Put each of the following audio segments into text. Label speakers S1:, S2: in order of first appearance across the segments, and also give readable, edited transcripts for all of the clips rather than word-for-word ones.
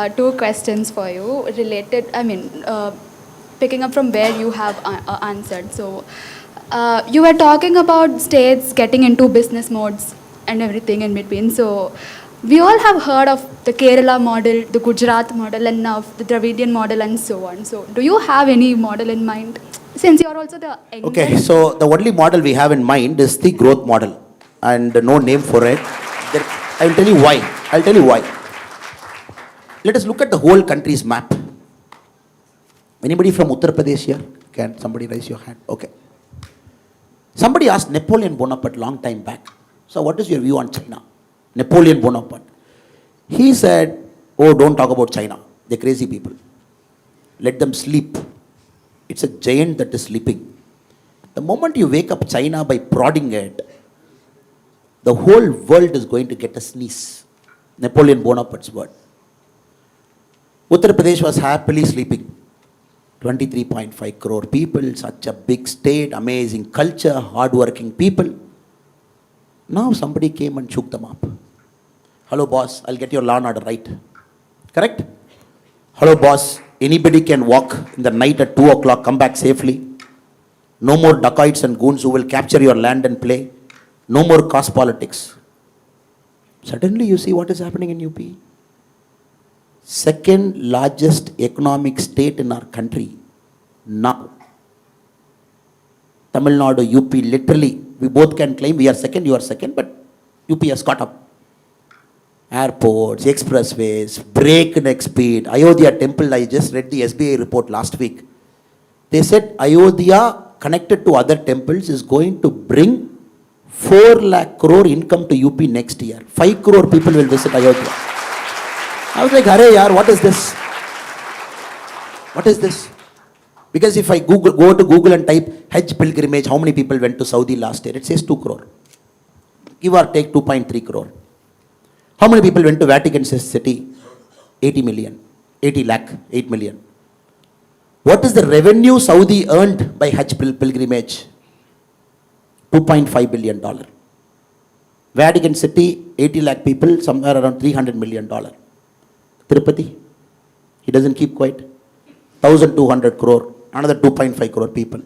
S1: two questions for you related, picking up from where you have answered. So, you were talking about states getting into business modes and everything in between. So, we all have heard of the Kerala model, the Gujarat model, and now the Dravidian model, and so on. So, do you have any model in mind? Since you are also the youngest.
S2: Okay, so the only model we have in mind is the growth model, and no name for it. I will tell you why. I'll tell you why. Let us look at the whole country's map. Anybody from Uttar Pradesh here? Can somebody raise your hand? Okay. Somebody asked Napoleon Bonaparte long time back. So what is your view on China? Napoleon Bonaparte. He said, oh, don't talk about China. They're crazy people. Let them sleep. It's a giant that is sleeping. The moment you wake up China by prodding it, the whole world is going to get a sneeze. Napoleon Bonaparte's word. Uttar Pradesh was happily sleeping. 23.5 crore people, such a big state, amazing culture, hardworking people. Now somebody came and shook them up. Hello boss, I'll get your law and order right. Correct? Hello boss, anybody can walk in the night at 2 o'clock, come back safely. No more dacoits and goons who will capture your land and play. No more caste politics. Suddenly you see what is happening in UP. Second largest economic state in our country now. Tamil Nadu, UP, literally, we both can claim we are second, you are second, but UP has caught up. Airports, expressways, breakneck speed. Ayodhya temple, I just read the SBI report last week. They said Ayodhya connected to other temples is going to bring 4 lakh crore income to UP next year. 5 crore people will visit Ayodhya. I was like, Hare yaar, what is this? What is this? Because if I go to Google and type Hajj pilgrimage, how many people went to Saudi last year? It says 2 crore. Give or take 2.3 crore. How many people went to Vatican City? 80 million. 80 lakh, 8 million. What is the revenue Saudi earned by Hajj pilgrimage? $2.5 billion. Vatican City, 80 lakh people, somewhere around $300 million. Tirupati, he doesn't keep quiet. 1,200 crore, another 2.5 crore people.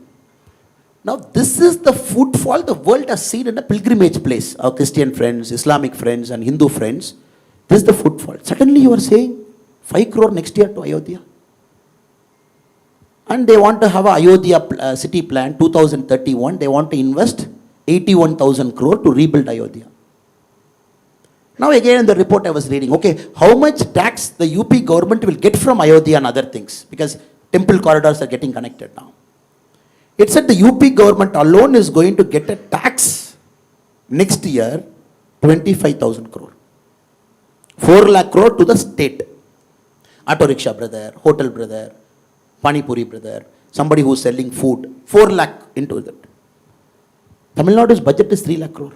S2: Now this is the footfall the world has seen in a pilgrimage place. Our Christian friends, Islamic friends and Hindu friends, this is the footfall. Suddenly you are saying 5 crore next year to Ayodhya. And they want to have a Ayodhya city plan 2031. They want to invest 81,000 crore to rebuild Ayodhya. Now again in the report I was reading, okay, how much tax the UP government will get from Ayodhya and other things, because temple corridors are getting connected now. It said the UP government alone is going to get a tax next year, 25,000 crore. 4 lakh crore to the state. Auto rickshaw brother, hotel brother, Pani Puri brother, somebody who is selling food, 4 lakh into that. Tamil Nadu's budget is 3 lakh crore.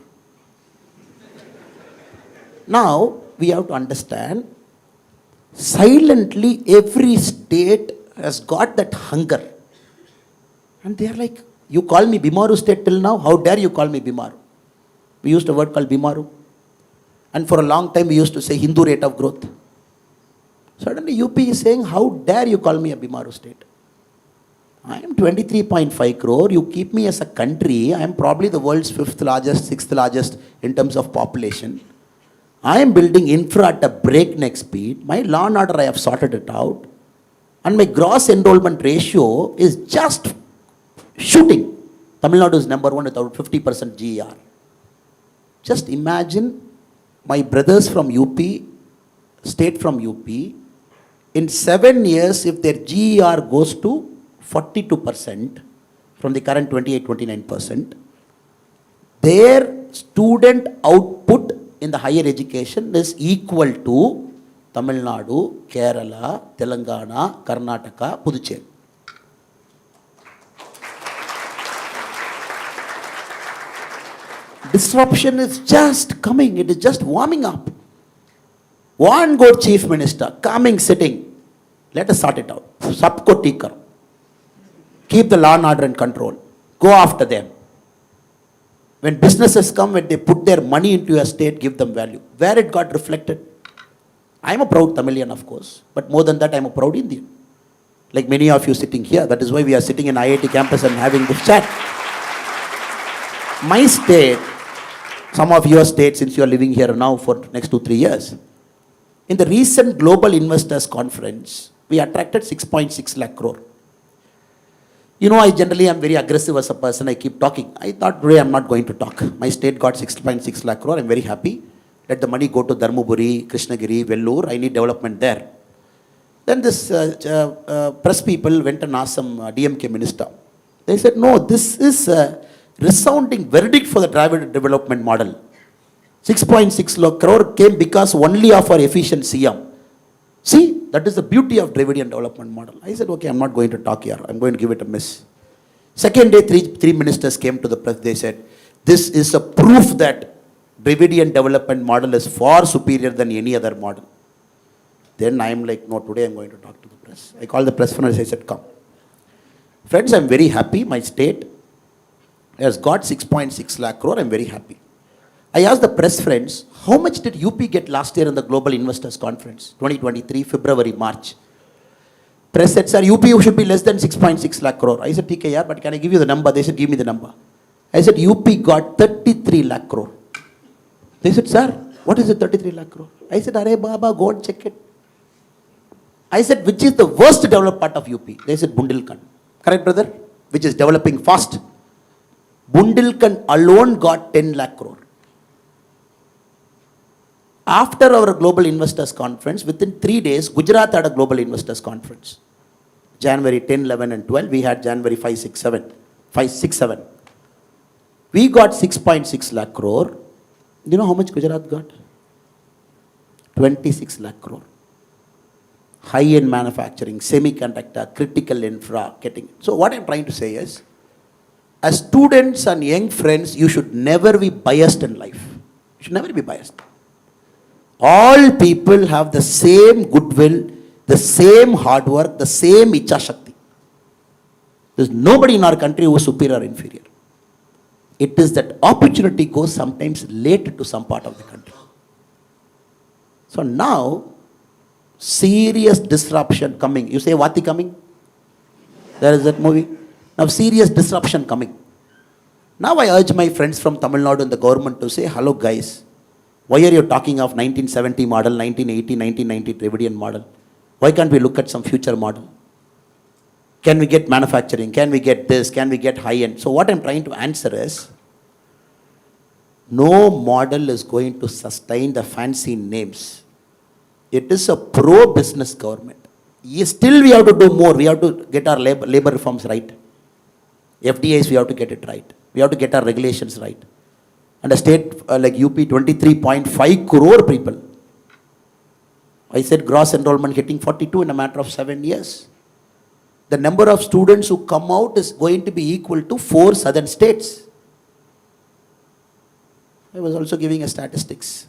S2: Now, we have to understand, silently every state has got that hunger. And they are like, you call me Bimaru state till now? How dare you call me Bimaru? We used a word called Bimaru. And for a long time we used to say Hindu rate of growth. Suddenly UP is saying, how dare you call me a Bimaru state? I am 23.5 crore. You keep me as a country. I am probably the world's 5th largest, 6th largest in terms of population. I am building infra at a breakneck speed. My law and order, I have sorted it out. And my gross enrollment ratio is just shooting. Tamil Nadu is number 1 with about 50% GER. Just imagine my brothers from UP, state from UP, in 7 years, if their GER goes to 42% from the current 28-29%, their student output in the higher education is equal to Tamil Nadu, Kerala, Telangana, Karnataka, Puducherry. Disruption is just coming, it is just warming up. One good chief minister, coming, sitting, let us sort it out. Sabko theek karo. Keep the law and order and control. Go after them. When businesses come, when they put their money into a state, give them value. Where it got reflected? I'm a proud Tamilian, of course, but more than that, I'm a proud Indian. Like many of you sitting here, that is why we are sitting in IIT campus and having this chat. My state, some of your states, since you are living here now for next 2-3 years, in the recent Global Investors Conference, we attracted 6.6 lakh crore. You know, I generally am very aggressive as a person. I keep talking. I thought today I'm not going to talk. My state got 6.6 lakh crore. I'm very happy. Let the money go to Dharmaburi, Krishnagiri, Vellore. I need development there. Then this press people went and asked some DMK minister. They said, no, this is a resounding verdict for the Dravid development model. 6.6 lakh crore came because only of our efficient CM. See, that is the beauty of Dravidian development model. I said, okay, I'm not going to talk here. I'm going to give it a miss. Second day, three ministers came to the press. They said, this is a proof that Dravidian development model is far superior than any other model. Then I'm like, no, today I'm going to talk to the press. I called the press friends. I said, come. Friends, I'm very happy. My state has got 6.6 lakh crore. I'm very happy. I asked the press friends, how much did UP get last year in the Global Investors Conference, 2023, February, March? Press said, sir, UP should be less than 6.6 lakh crore. I said, TK, yeah, but can I give you the number? They said, give me the number. I said, UP got 33 lakh crore. They said, sir, what is the 33 lakh crore? I said, Arey Baba, go and check it. I said, which is the worst developed part of UP? They said, Bundelkhand. Correct, brother? Which is developing fast. Bundelkhand alone got 10 lakh crore. After our Global Investors Conference, within 3 days, Gujarat had a Global Investors Conference. January 10, 11 and 12. We had January 5, 6, 7. 5, 6, 7. We got 6.6 lakh crore. You know how much Gujarat got? 26 lakh crore. High-end manufacturing, semiconductor, critical infra, getting it. So what I'm trying to say is, as students and young friends, you should never be biased in life. You should never be biased. All people have the same goodwill, the same hard work, the same icha shakti. There's nobody in our country who is superior or inferior. It is that opportunity goes sometimes late to some part of the country. So now, serious disruption coming. You say, Vati coming? There is that movie. Now, serious disruption coming. Now I urge my friends from Tamil Nadu and the government to say, hello guys. Why are you talking of 1970 model, 1980, 1990 Dravidian model? Why can't we look at some future model? Can we get manufacturing? Can we get this? Can we get high-end? So what I'm trying to answer is, no model is going to sustain the fancy names. It is a pro-business government. Still we have to do more. We have to get our labor reforms right. FDIs, we have to get it right. We have to get our regulations right. And a state like UP, 23.5 crore people. I said gross enrollment hitting 42 in a matter of 7 years. The number of students who come out is going to be equal to 4 southern states. I was also giving a statistics.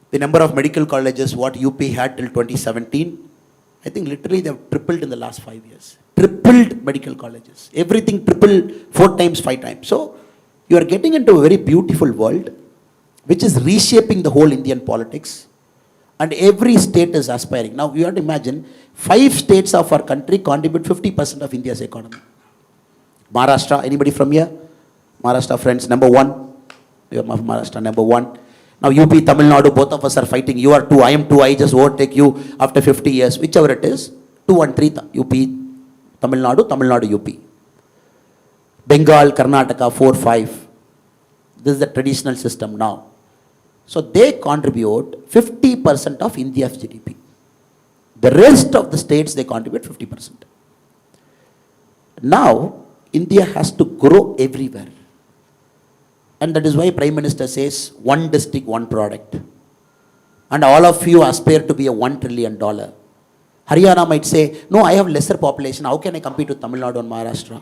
S2: The number of medical colleges, what UP had till 2017, I think literally they have tripled in the last 5 years. Tripled medical colleges. Everything tripled 4 times, 5 times. So, you are getting into a very beautiful world, which is reshaping the whole Indian politics. And every state is aspiring. Now, you have to imagine, 5 states of our country contribute 50% of India's economy. Maharashtra, anybody from here? Maharashtra friends, number 1. You are Maharashtra, number 1. Now, UP, Tamil Nadu, both of us are fighting. You are 2, I am 2, I just overtake you after 50 years. Whichever it is, 2 and 3, UP, Tamil Nadu, UP. Bengal, Karnataka, 4, 5. This is the traditional system now. So they contribute 50% of India's GDP. The rest of the states, they contribute 50%. Now, India has to grow everywhere. And that is why Prime Minister says, one district, one product. And all of you aspire to be a $1 trillion. Haryana might say, no, I have lesser population. How can I compete with Tamil Nadu and Maharashtra?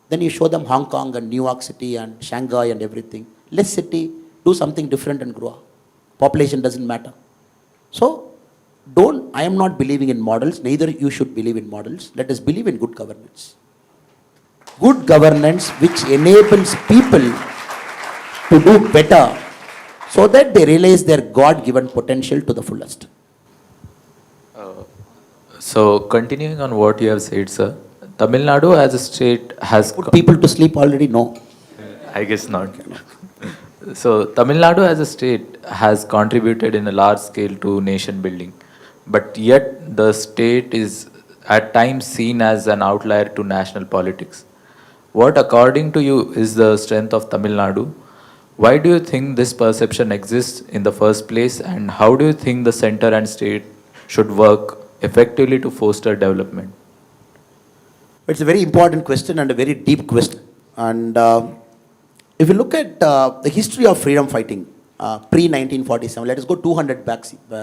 S2: Then you show them Hong Kong and New York City and Shanghai and everything. Less city, do something different and grow. Population doesn't matter. So, I am not believing in models. Neither you should believe in models. Let us believe in good governance. Good governance which enables people to do better so that they realize their God-given potential to the fullest.
S3: So, continuing on what you have said, sir, Tamil Nadu as a state has.
S2: Put people to sleep already? No.
S3: I guess not. So, Tamil Nadu as a state has contributed in a large scale to nation building, but yet the state is at times seen as an outlier to national politics. What, according to you, is the strength of Tamil Nadu? Why do you think this perception exists in the first place, and how do you think the center and state should work effectively to foster development?
S2: It's a very important question and a very deep question. And if you look at the history of freedom fighting, pre 1947, let us go 200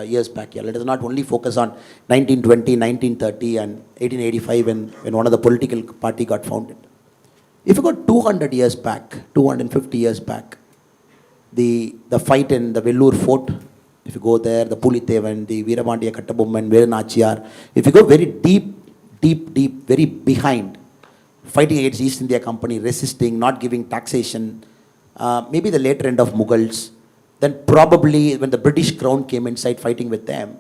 S2: years back here. Let us not only focus on 1920, 1930, and 1885 when one of the political party got founded. If you go 200 years back, 250 years back, the fight in the Vellore fort, if you go there, the Pulithevan, the Veeramandiya Kattabomman, Veeranachiyar, if you go very deep, very behind, fighting against East India Company, resisting, not giving taxation, maybe the later end of Mughals, then probably when the British crown came inside fighting with them,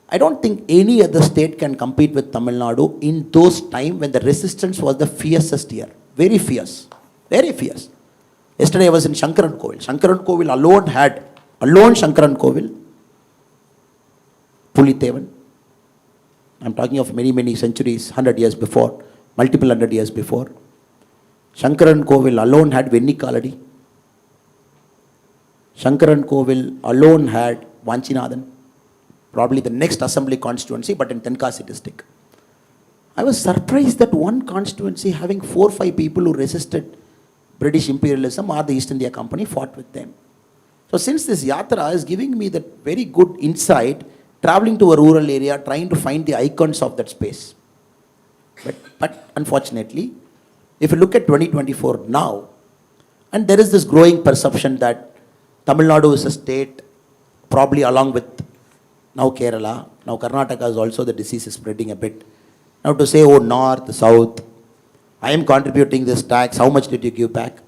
S2: I don't think any other state can compete with Tamil Nadu in those times when the resistance was the fiercest here. Very fierce. Very fierce. Yesterday I was in Shankaran Kovil. Shankaran Kovil alone Shankaran Kovil, Pulithevan. I'm talking of many centuries, 100 years before, multiple 100 years before. Shankaran Kovil alone had Vennikaladi. Shankaran Kovil alone had Vanchinathan, probably the next assembly constituency, but in Tenkasi district. I was surprised that one constituency having 4 or 5 people who resisted British imperialism or the East India Company fought with them. So since this yatra is giving me that very good insight, traveling to a rural area, trying to find the icons of that space. But unfortunately, if you look at 2024 now, and there is this growing perception that Tamil Nadu is a state, probably along with now Kerala, now Karnataka is also, the disease is spreading a bit. Now to say, oh, north, south, I am contributing this tax, how much did you give back?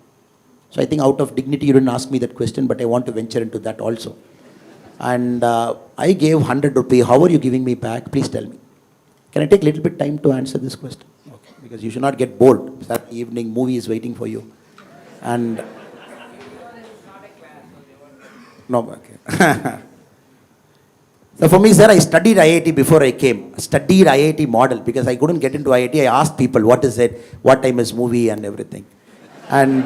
S2: So I think out of dignity you didn't ask me that question, but I want to venture into that also. And I gave 100 rupees, how are you giving me back? Please tell me. Can I take a little bit time to answer this question? Okay. Because you should not get bored. Saturday evening movie is waiting for you. And no, okay. So for me, sir, I studied IIT before I came. Studied IIT model because I couldn't get into IIT. I asked people, what is it? What time is movie and everything. And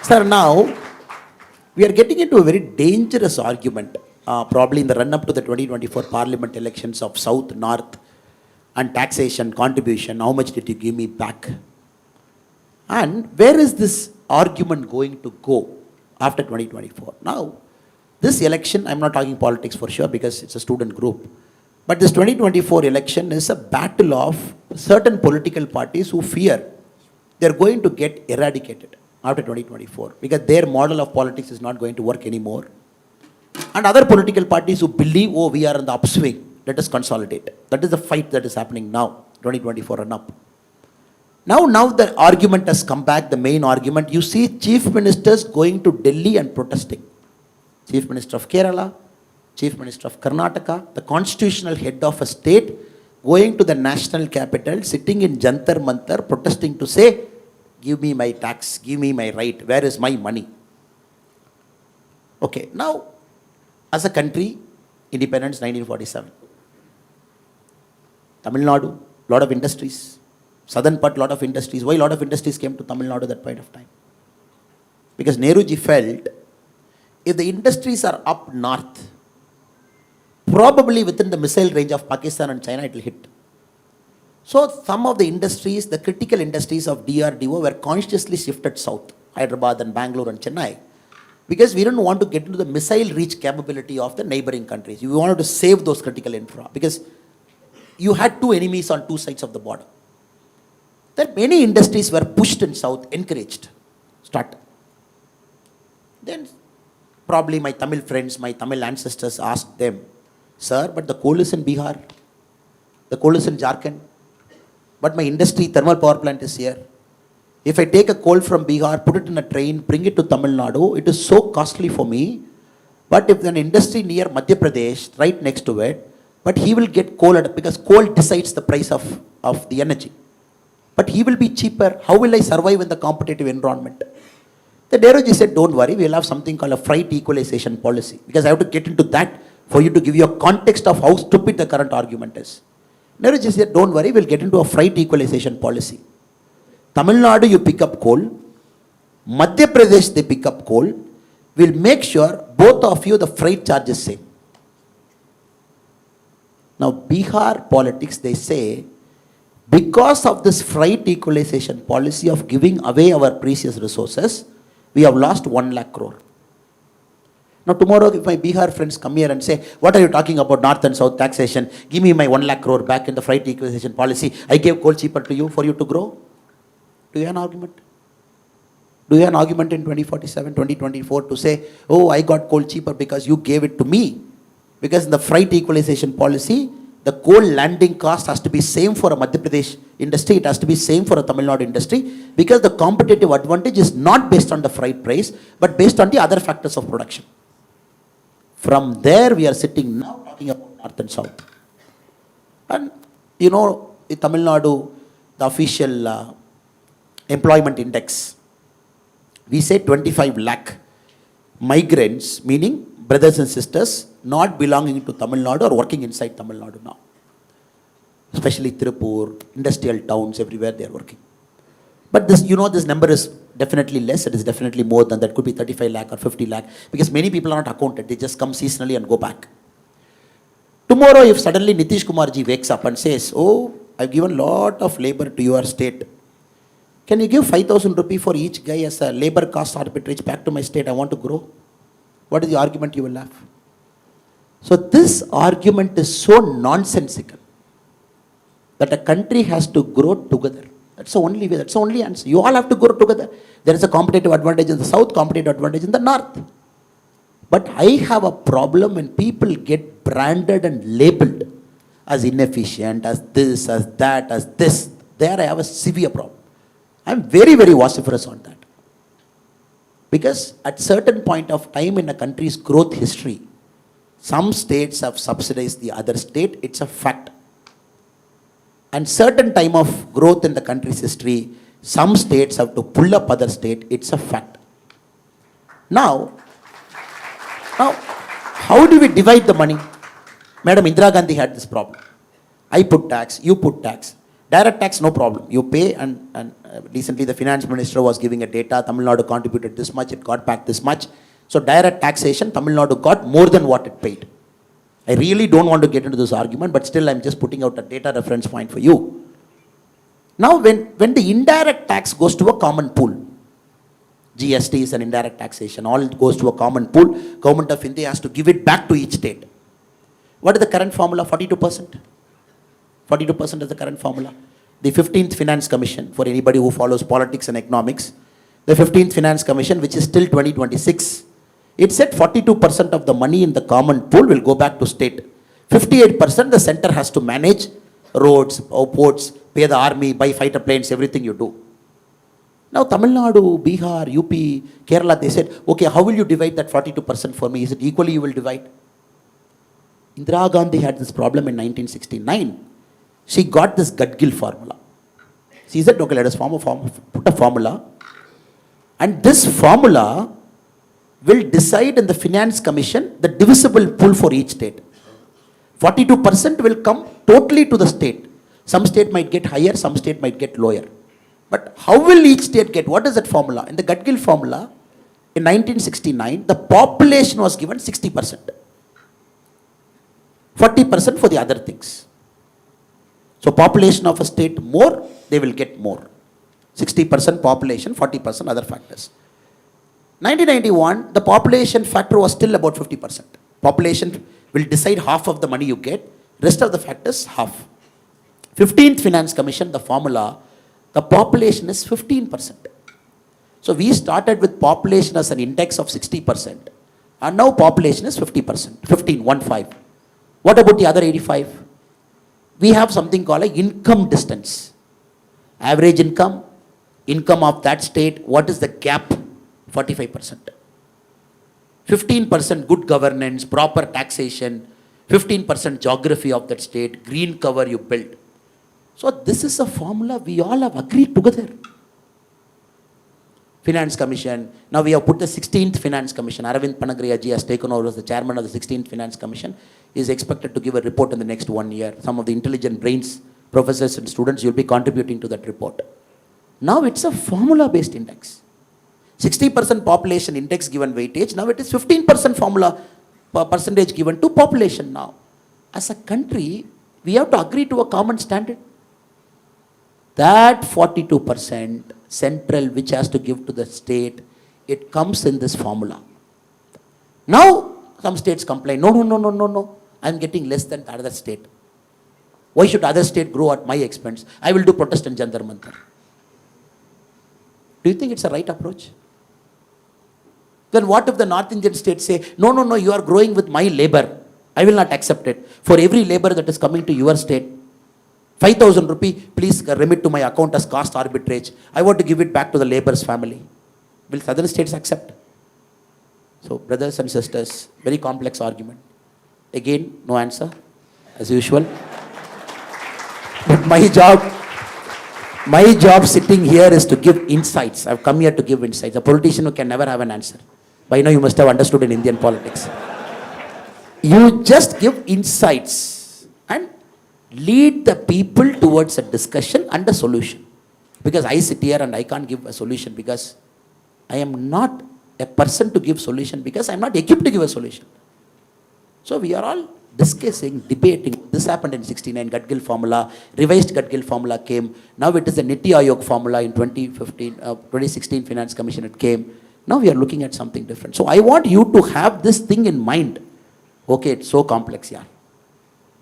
S2: sir, now we are getting into a very dangerous argument, probably in the run-up to the 2024 parliament elections of South, North, and taxation, contribution, how much did you give me back? And where is this argument going to go after 2024? Now, this election, I'm not talking politics for sure because it's a student group, but this 2024 election is a battle of certain political parties who fear they're going to get eradicated after 2024 because their model of politics is not going to work anymore. And other political parties who believe, oh, we are in the upswing, let us consolidate. That is the fight that is happening now, 2024 and up. Now the argument has come back, the main argument. You see chief ministers going to Delhi and protesting. Chief Minister of Kerala, Chief Minister of Karnataka, the constitutional head of a state going to the national capital, sitting in Jantar Mantar, protesting to say, give me my tax, give me my right, where is my money? Okay, now, as a country, independence 1947. Tamil Nadu, lot of industries. Southern part, lot of industries. Why lot of industries came to Tamil Nadu at that point of time? Because Nehruji felt, if the industries are up north, probably within the missile range of Pakistan and China, it will hit. So some of the industries, the critical industries of DRDO were consciously shifted south, Hyderabad and Bangalore and Chennai, because we didn't want to get into the missile reach capability of the neighboring countries. We wanted to save those critical infra because you had two enemies on two sides of the border. That many industries were pushed in south, encouraged, start. Then probably my Tamil friends, my Tamil ancestors asked them, sir, but the coal is in Bihar, the coal is in Jharkhand, but my industry, thermal power plant is here. If I take a coal from Bihar, put it in a train, bring it to Tamil Nadu, it is so costly for me. But if an industry near Madhya Pradesh, right next to it, but he will get coal because coal decides the price of the energy. But he will be cheaper. How will I survive in the competitive environment? The Nehruji said, don't worry, we'll have something called a freight equalization policy. Because I have to get into that for you to give you a context of how stupid the current argument is. Nehruji said, don't worry, we'll get into a freight equalization policy. Tamil Nadu, you pick up coal. Madhya Pradesh, they pick up coal. We'll make sure both of you, the freight charge is same. Now, Bihar politics, they say, because of this freight equalization policy of giving away our precious resources, we have lost 1 lakh crore. Now tomorrow if my Bihar friends come here and say, what are you talking about north and south taxation? Give me my 1 lakh crore back in the freight equalization policy. I gave coal cheaper to you for you to grow. Do you have an argument? Do you have an argument in 2047, 2024 to say, oh, I got coal cheaper because you gave it to me? Because in the freight equalization policy, the coal landing cost has to be same for a Madhya Pradesh industry, it has to be same for a Tamil Nadu industry, because the competitive advantage is not based on the freight price, but based on the other factors of production. From there, we are sitting now talking about north and south. And you know, in Tamil Nadu, the official employment index, we say 25 lakh migrants, meaning brothers and sisters not belonging to Tamil Nadu or working inside Tamil Nadu now. Especially Tirupur, industrial towns, everywhere they are working. But this, you know, this number is definitely less. It is definitely more than that. Could be 35 lakh or 50 lakh because many people are not accounted. They just come seasonally and go back. Tomorrow, if suddenly Nitish Kumarji wakes up and says, oh, I've given lot of labor to your state. Can you give 5,000 rupees for each guy as a labor cost arbitrage back to my state? I want to grow. What is the argument you will have? So this argument is so nonsensical that a country has to grow together. That's the only way, that's the only answer. You all have to grow together. There is a competitive advantage in the south, competitive advantage in the north. But I have a problem when people get branded and labeled as inefficient, as this, as that, as this. There I have a severe problem. I'm very, very vociferous on that. Because at certain point of time in a country's growth history, some states have subsidized the other state, it's a fact. And certain time of growth in the country's history, some states have to pull up other state, it's a fact. Now, how do we divide the money? Madam Indira Gandhi had this problem. I put tax, you put tax. Direct tax, no problem. You pay and recently the finance minister was giving a data, Tamil Nadu contributed this much, it got back this much. So direct taxation, Tamil Nadu got more than what it paid. I really don't want to get into this argument, but still I'm just putting out a data reference point for you. Now when the indirect tax goes to a common pool, GST is an indirect taxation, all it goes to a common pool, Government of India has to give it back to each state. What is the current formula? 42%. 42% is the current formula. The 15th Finance Commission, for anybody who follows politics and economics, the 15th Finance Commission, which is till 2026, it said 42% of the money in the common pool will go back to state. 58% the center has to manage roads, ports, pay the army, buy fighter planes, everything you do. Now Tamil Nadu, Bihar, UP, Kerala, they said, okay, how will you divide that 42% for me? Is it equally you will divide? Indira Gandhi had this problem in 1969. She got this Gadgil formula. She said, okay, let us put a formula. And this formula will decide in the Finance Commission the divisible pool for each state. 42% will come totally to the state. Some state might get higher, some state might get lower. But how will each state get? What is that formula? In the Gadgil formula, in 1969, the population was given 60%. 40% for the other things. So population of a state more, they will get more. 60% population, 40% other factors. 1991, the population factor was still about 50%. Population will decide half of the money you get, rest of the factors half. 15th Finance Commission, the formula, the population is 15%. So we started with population as an index of 60%, and now population is 50%, 15. What about the other 85? We have something called a income distance. Average income of that state, what is the gap? 45%. 15% good governance, proper taxation, 15% geography of that state, green cover you build. So this is a formula we all have agreed together. Finance Commission. Now we have put the 16th Finance Commission. Aravind Panagriya ji has taken over as the chairman of the 16th Finance Commission. He is expected to give a report in the next 1 year. Some of the intelligent brains, professors and students, you'll be contributing to that report. Now it's a formula-based index. 60% population index given weightage. Now it is 15% formula percentage given to population now. As a country, we have to agree to a common standard. That 42% central which has to give to the state, it comes in this formula. Now some states complain, no, I'm getting less than the other state. Why should other state grow at my expense? I will do protest in Jantar Mantar. Do you think it's a right approach? Then what if the North Indian states say, no, you are growing with my labor. I will not accept it. For every labor that is coming to your state, 5,000 rupee, please remit to my account as cost arbitrage. I want to give it back to the labor's family. Will southern states accept? So, brothers and sisters, very complex argument. Again, no answer, as usual. But my job sitting here is to give insights. I've come here to give insights. A politician who can never have an answer. By now you must have understood in Indian politics. You just give insights and lead the people towards a discussion and a solution. Because I sit here and I can't give a solution because I am not a person to give solution because I am not equipped to give a solution. So we are all discussing, debating. This happened in 69, Gadgil formula, revised Gadgil formula came. Now it is the Niti Aayog formula in 2016 Finance Commission it came. Now we are looking at something different. So I want you to have this thing in mind. Okay, it's so complex, yeah.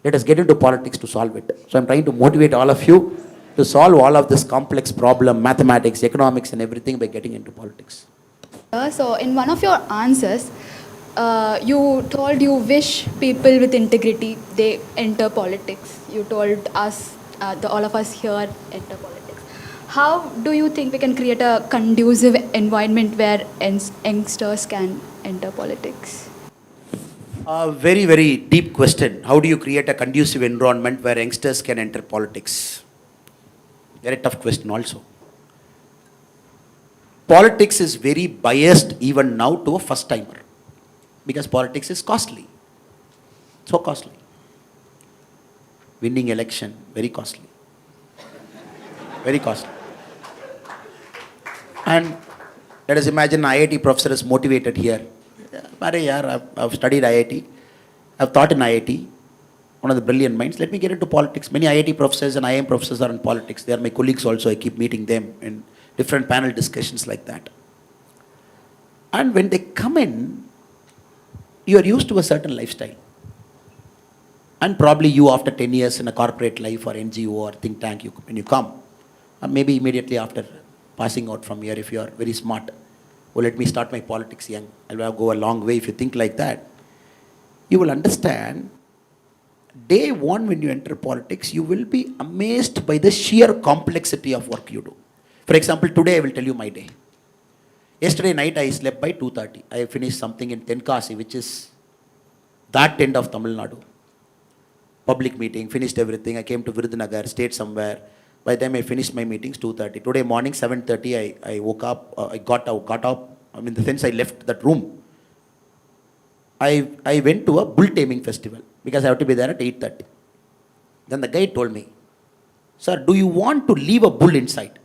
S2: Let us get into politics to solve it. So I'm trying to motivate all of you to solve all of this complex problem, mathematics, economics and everything by getting into politics.
S1: So in one of your answers, you told you wish people with integrity, they enter politics. You told us, all of us here, enter politics. How do you think we can create a conducive environment where youngsters can enter politics?
S2: Very, very deep question. How do you create a conducive environment where youngsters can enter politics? Very tough question also. Politics is very biased even now to a first timer. Because politics is costly. So costly. Winning election, very costly. Very costly. And let us imagine an IIT professor is motivated here. I've studied IIT. I've taught in IIT. One of the brilliant minds. Let me get into politics. Many IIT professors and IIM professors are in politics. They are my colleagues also. I keep meeting them in different panel discussions like that. And when they come in, you are used to a certain lifestyle. And probably you after 10 years in a corporate life or NGO or think tank, when you come, or maybe immediately after passing out from here if you are very smart, well, let me start my politics young. I'll go a long way if you think like that. You will understand, day one when you enter politics, you will be amazed by the sheer complexity of work you do. For example, today I will tell you my day. Yesterday night I slept by 2:30. I finished something in Tenkasi, which is that end of Tamil Nadu. Public meeting, finished everything. I came to Virudhunagar, stayed somewhere. By the time I finished my meetings, 2:30. Today morning, 7:30, I woke up, I got up, in the sense I left that room. I went to a bull taming festival because I have to be there at 8:30. Then the guy told me, sir, do you want to leave a bull inside?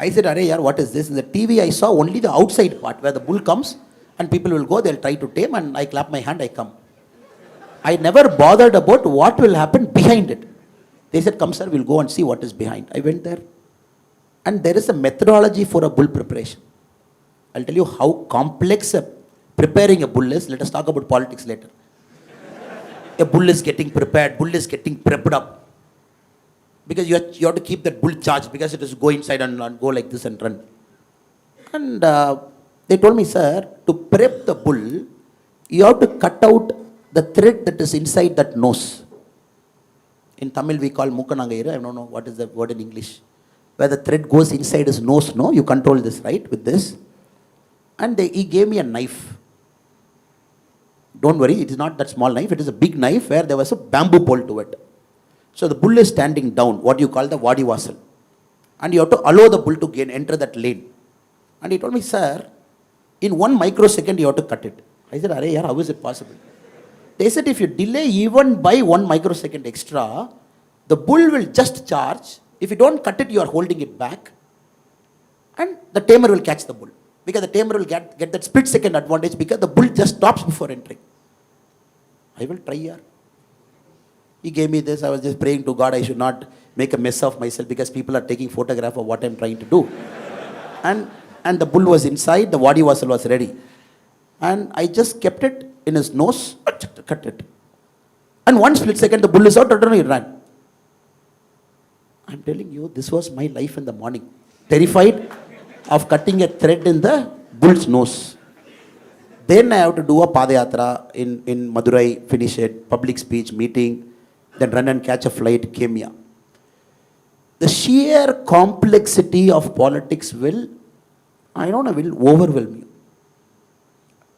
S2: I said, Arey yaar, what is this? In the TV I saw only the outside part where the bull comes and people will go, they'll try to tame and I clap my hand, I come. I never bothered about what will happen behind it. They said, come sir, we'll go and see what is behind. I went there and there is a methodology for a bull preparation. I'll tell you how complex preparing a bull is. Let us talk about politics later. A bull is getting prepared, bull is getting prepped up. Because you have to keep that bull charged because it is go inside and go like this and run. And they told me, sir, to prep the bull, you have to cut out the thread that is inside that nose. In Tamil we call Mukanangaira, I don't know what is the word in English. Where the thread goes inside his nose, no? You control this, right, with this. And he gave me a knife. Don't worry, it is not that small knife, it is a big knife where there was a bamboo pole to it. So the bull is standing down, what you call the Vadi Vasal. And you have to allow the bull to enter that lane. And he told me, sir, in 1 microsecond you have to cut it. I said, Arey, yaar, how is it possible? They said, if you delay even by 1 microsecond extra, the bull will just charge. If you don't cut it, you are holding it back. And the tamer will catch the bull. Because the tamer will get that split second advantage because the bull just stops before entering. I will try, yaar. He gave me this. I was just praying to God I should not make a mess of myself because people are taking photograph of what I'm trying to do. And the bull was inside, the Vadi Vasal was ready. And I just kept it in his nose, cut it. And 1 split second, the bull is out, and he ran. I'm telling you, this was my life in the morning. Terrified of cutting a thread in the bull's nose. Then I have to do a Padayatra in Madurai, finish it, public speech, meeting, then run and catch a flight, came here. The sheer complexity of politics will overwhelm you.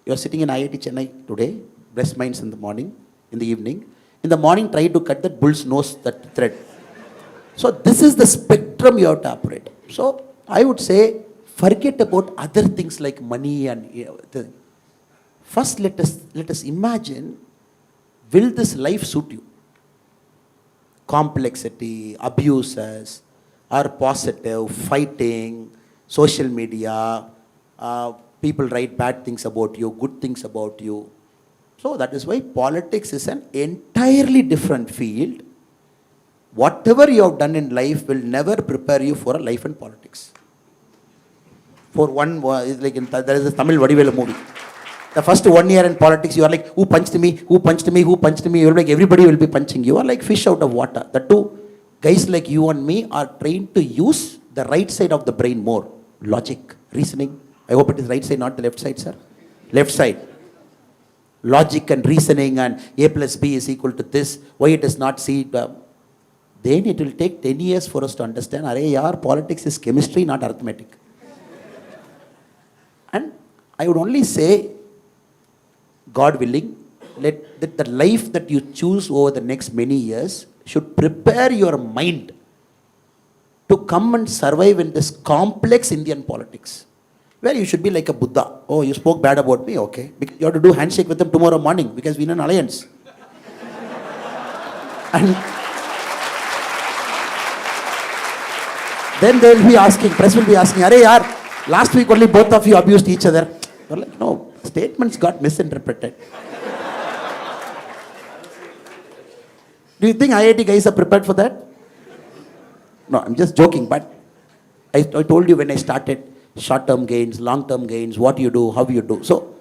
S2: You are sitting in IIT Chennai today, breast minds in the morning, in the evening. In the morning, try to cut that bull's nose, that thread. So this is the spectrum you have to operate. So I would say, forget about other things like money and first let us imagine, will this life suit you? Complexity, abuses, or positive, fighting, social media, people write bad things about you, good things about you. So that is why politics is an entirely different field. Whatever you have done in life will never prepare you for a life in politics. For one, there is a Tamil Vadivelu movie. The first 1 year in politics, you are like, who punched me, who punched me, who punched me? You're like, everybody will be punching you. You are like fish out of water. The two guys like you and me are trained to use the right side of the brain more. Logic, reasoning. I hope it is right side, not the left side, sir. Left side. Logic and reasoning and A plus B is equal to this. Why it is not C? Then it will take 10 years for us to understand, Arey yaar, politics is chemistry, not arithmetic. And I would only say, God willing, let the life that you choose over the next many years should prepare your mind to come and survive in this complex Indian politics, where you should be like a Buddha. Oh, you spoke bad about me? Okay. You have to do handshake with them tomorrow morning because we're in an alliance. And then they will be asking, press will be asking, Arey yaar, last week only both of you abused each other. You're like, no, statements got misinterpreted. Do you think IIT guys are prepared for that? No, I'm just joking, but I told you when I started, short-term gains, long-term gains, what you do, how you do. So,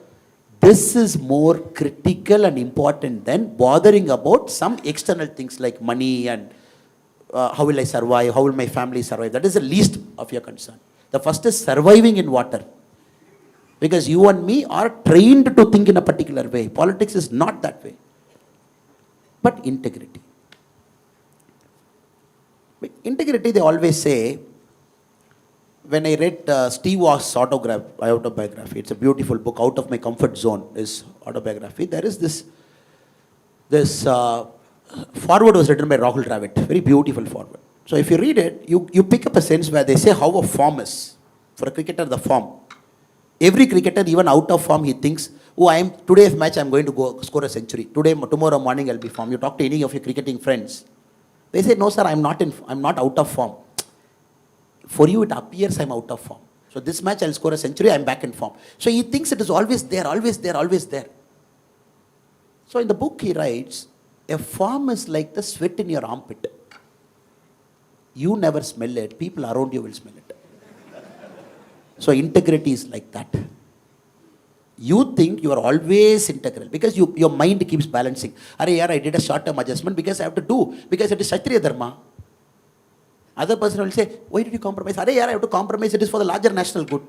S2: this is more critical and important than bothering about some external things like money and how will I survive, how will my family survive. That is the least of your concern. The first is surviving in water. Because you and me are trained to think in a particular way. Politics is not that way. But integrity. Integrity, they always say, when I read Steve Woss's autobiography, it's a beautiful book, Out of My Comfort Zone, his autobiography. There is this foreword was written by Rahul Dravid, very beautiful foreword. So if you read it, you pick up a sense where they say how a form is. For a cricketer, the form. Every cricketer, even out of form, he thinks, oh, today's match, I'm going to go score a century. Tomorrow morning, I'll be form. You talk to any of your cricketing friends. They say, no, sir, I'm not out of form. For you, it appears I'm out of form. So this match, I'll score a century, I'm back in form. So he thinks it is always there, always there, always there. So in the book, he writes, a form is like the sweat in your armpit. You never smell it, people around you will smell it. So integrity is like that. You think you are always integral because your mind keeps balancing. Arey yaar, I did a short-term adjustment because I have to do, because it is Kshatriya Dharma. Other person will say, why did you compromise? Arey yaar, I have to compromise, it is for the larger national good.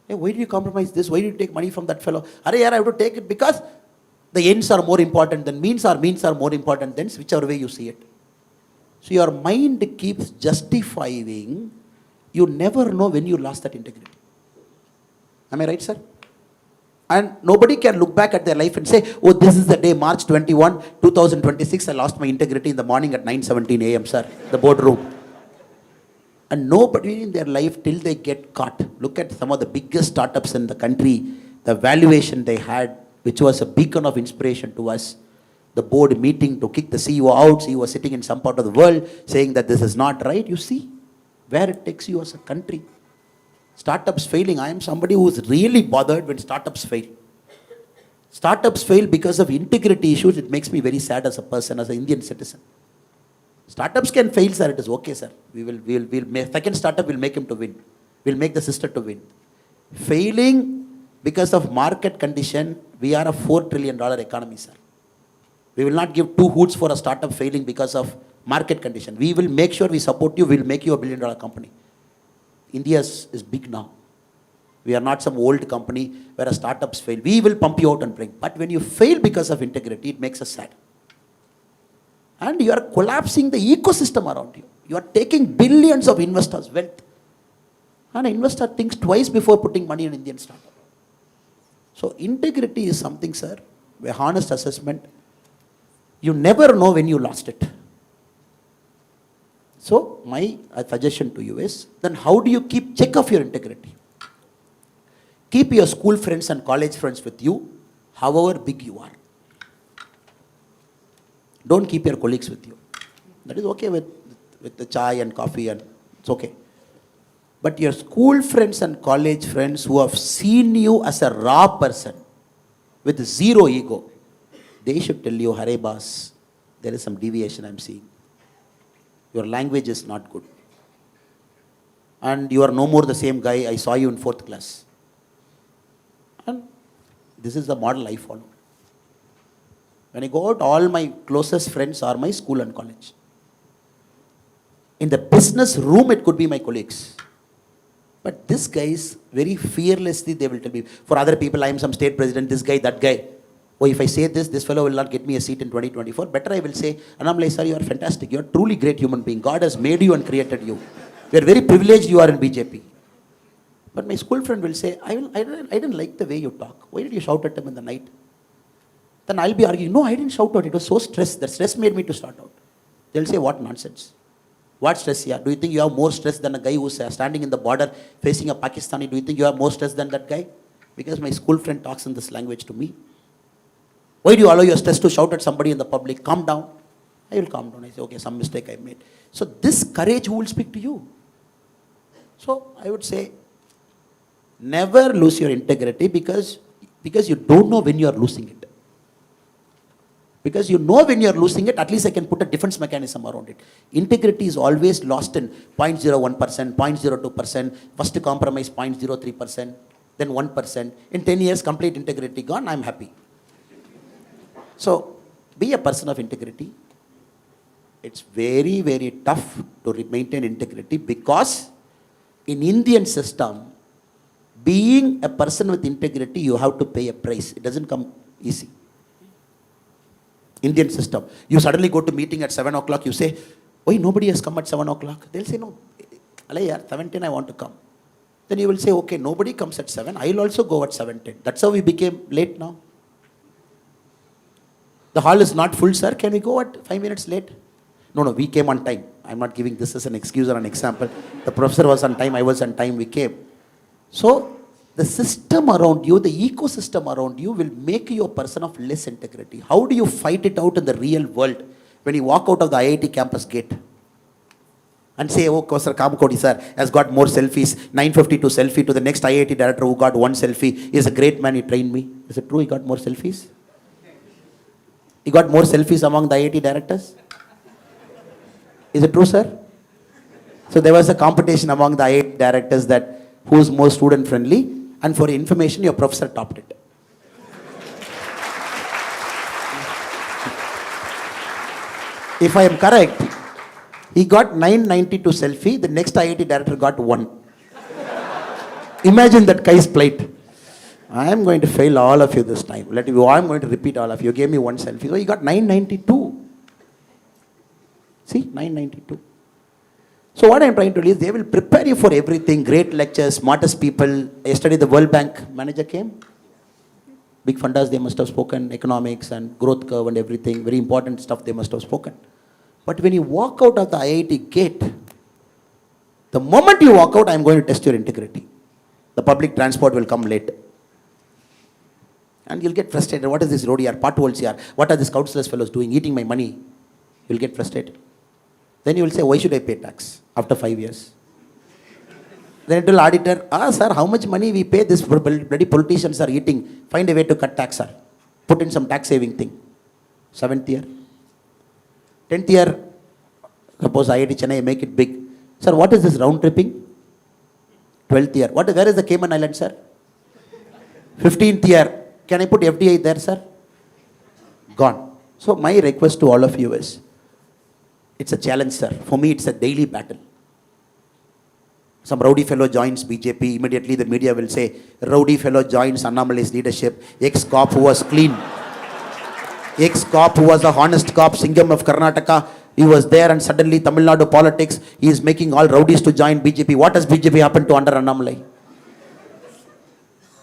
S2: Hey, why did you compromise this? Why did you take money from that fellow? Arey yaar, I have to take it because the ends are more important than means, or means are more important than whichever way you see it. So your mind keeps justifying. You never know when you lost that integrity. Am I right, sir? And nobody can look back at their life and say, oh, this is the day, March 21, 2026, I lost my integrity in the morning at 9:17 a.m., sir, the boardroom. And nobody in their life till they get caught. Look at some of the biggest startups in the country, the valuation they had, which was a beacon of inspiration to us. The board meeting to kick the CEO out, CEO was sitting in some part of the world saying that this is not right. You see where it takes you as a country. Startups failing. I am somebody who is really bothered when startups fail. Startups fail because of integrity issues. It makes me very sad as a person, as an Indian citizen. Startups can fail, sir. It is okay, sir. We'll make, second startup will make him to win. We'll make the sister to win. Failing because of market condition, we are a $4 trillion economy, sir. We will not give two hoots for a startup failing because of market condition. We will make sure we support you. We'll make you a $1 billion company. India is big now. We are not some old company where a startups fail. We will pump you out and bring. But when you fail because of integrity, it makes us sad. And you are collapsing the ecosystem around you. You are taking billions of investors' wealth. And an investor thinks twice before putting money in Indian startup. So integrity is something, sir, a honest assessment. You never know when you lost it. So my suggestion to you is, then how do you keep check of your integrity? Keep your school friends and college friends with you, however big you are. Don't keep your colleagues with you. That is okay with the chai and coffee, and it's okay. But your school friends and college friends who have seen you as a raw person with zero ego, they should tell you, Hare boss, there is some deviation I'm seeing. Your language is not good. And you are no more the same guy I saw you in 4th class. And this is the model I follow. When I go out, all my closest friends are my school and college. In the business room, it could be my colleagues. But this guys, very fearlessly, they will tell me, for other people, I am some state president, this guy, that guy. Oh, if I say this fellow will not get me a seat in 2024. Better I will say, Annamalai sir, you are fantastic. You are truly great human being. God has made you and created you. We are very privileged you are in BJP. But my school friend will say, I didn't like the way you talk. Why did you shout at him in the night? Then I'll be arguing, no, I didn't shout out. It was so stressed. The stress made me to start out. They'll say, what nonsense. What stress? Yeah. Do you think you have more stress than a guy who's standing in the border facing a Pakistani? Do you think you have more stress than that guy? Because my school friend talks in this language to me. Why do you allow your stress to shout at somebody in the public? Calm down. I will calm down. I say, okay, some mistake I made. So this courage, who will speak to you? So I would say, never lose your integrity because you don't know when you are losing it. Because you know when you are losing it, at least I can put a defense mechanism around it. Integrity is always lost in 0.01%, 0.02%, first compromise 0.03%, then 1%. In 10 years, complete integrity gone, I'm happy. So, be a person of integrity. It's very, very tough to maintain integrity because in Indian system, being a person with integrity, you have to pay a price. It doesn't come easy. Indian system. You suddenly go to meeting at 7 o'clock, you say, why nobody has come at 7 o'clock? They'll say, no, at 7:10 I want to come. Then you will say, okay, nobody comes at 7, I'll also go at 7:10. That's how we became late now. The hall is not full, sir. Can we go at 5 minutes late? No, we came on time. I'm not giving this as an excuse or an example. The professor was on time, I was on time, we came. So, the system around you, the ecosystem around you will make you a person of less integrity. How do you fight it out in the real world when you walk out of the IIT campus gate and say, oh, Sir Kamakodi sir has got more selfies, 952 selfie to the next IIT director who got one selfie. He is a great man, he trained me. Is it true he got more selfies? He got more selfies among the IIT directors? Is it true, sir? So there was a competition among the IIT directors that who is more student friendly, and for information, your professor topped it. If I am correct, he got 992 selfie, the next IIT director got 1. Imagine that guy's plight. I am going to fail all of you this time. I am going to repeat all of you. You gave me 1 selfie. So he got 992. See, 992. So what I am trying to do is they will prepare you for everything. Great lectures, smartest people. Yesterday the World Bank manager came. Big fundas, they must have spoken economics and growth curve and everything, very important stuff they must have spoken. But when you walk out of the IIT gate, the moment you walk out, I am going to test your integrity. The public transport will come late. And you'll get frustrated. What is this road here? Potholes here. What are these councillors fellows doing? Eating my money. You'll get frustrated. Then you will say, why should I pay tax after 5 years? Then it will auditor, sir, how much money we pay? This bloody politicians are eating. Find a way to cut tax, sir. Put in some tax saving thing. 7th year. 10th year, suppose IIT Chennai make it big. Sir, what is this round tripping? 12th year. Where is the Cayman Island, sir? 15th year. Can I put FDI there, sir? Gone. So my request to all of you is, it's a challenge, sir. For me, it's a daily battle. Some rowdy fellow joins BJP. Immediately the media will say, rowdy fellow joins Annamalai's leadership. Ex-cop who was clean. Ex-cop who was a honest cop, Singham of Karnataka. He was there and suddenly Tamil Nadu politics, he is making all rowdies to join BJP. What has BJP happened to under Annamalai?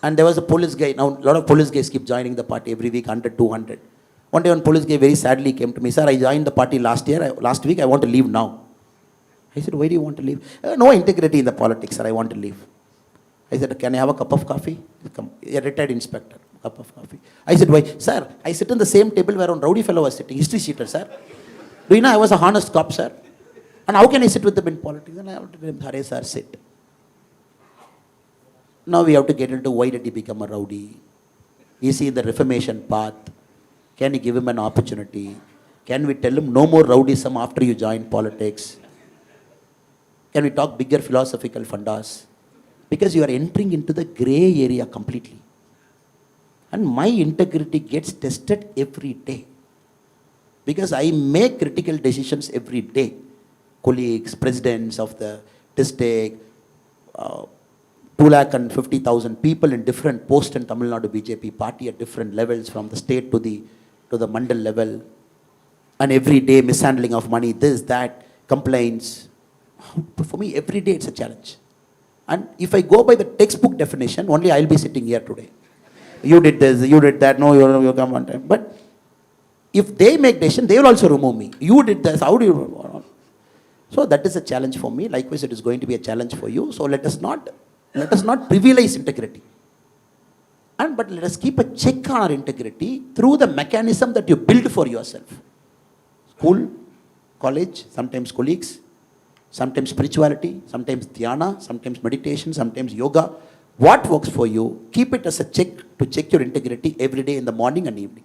S2: And there was a police guy. Now, a lot of police guys keep joining the party every week, 100, 200. One day, one police guy very sadly came to me, sir, I joined the party last week, I want to leave now. I said, why do you want to leave? No integrity in the politics, sir, I want to leave. I said, can I have a cup of coffee? Come, a retired inspector, cup of coffee. I said, why? Sir, I sit in the same table where one rowdy fellow was sitting, history sheeter, sir. Do you know I was a honest cop, sir? And how can I sit with them in politics? And I have to tell him, Hare, sir, sit. Now we have to get into why did he become a rowdy? Is he in the reformation path? Can you give him an opportunity? Can we tell him no more rowdyism after you join politics? Can we talk bigger philosophical fundas? Because you are entering into the grey area completely. And my integrity gets tested every day. Because I make critical decisions every day. Colleagues, presidents of the district, 250,000 people in different posts in Tamil Nadu BJP party at different levels, from the state to the mandal level. And every day mishandling of money, this, that, complaints. For me, every day it's a challenge. And if I go by the textbook definition, only I'll be sitting here today. You did this, you did that, no, you come on time. But if they make decision, they will also remove me. You did this, how do you? So that is a challenge for me. Likewise, it is going to be a challenge for you. So let us not trivialize integrity. But let us keep a check on our integrity through the mechanism that you build for yourself. School, college, sometimes colleagues, sometimes spirituality, sometimes dhyana, sometimes meditation, sometimes yoga. What works for you, keep it as a check to check your integrity every day in the morning and evening.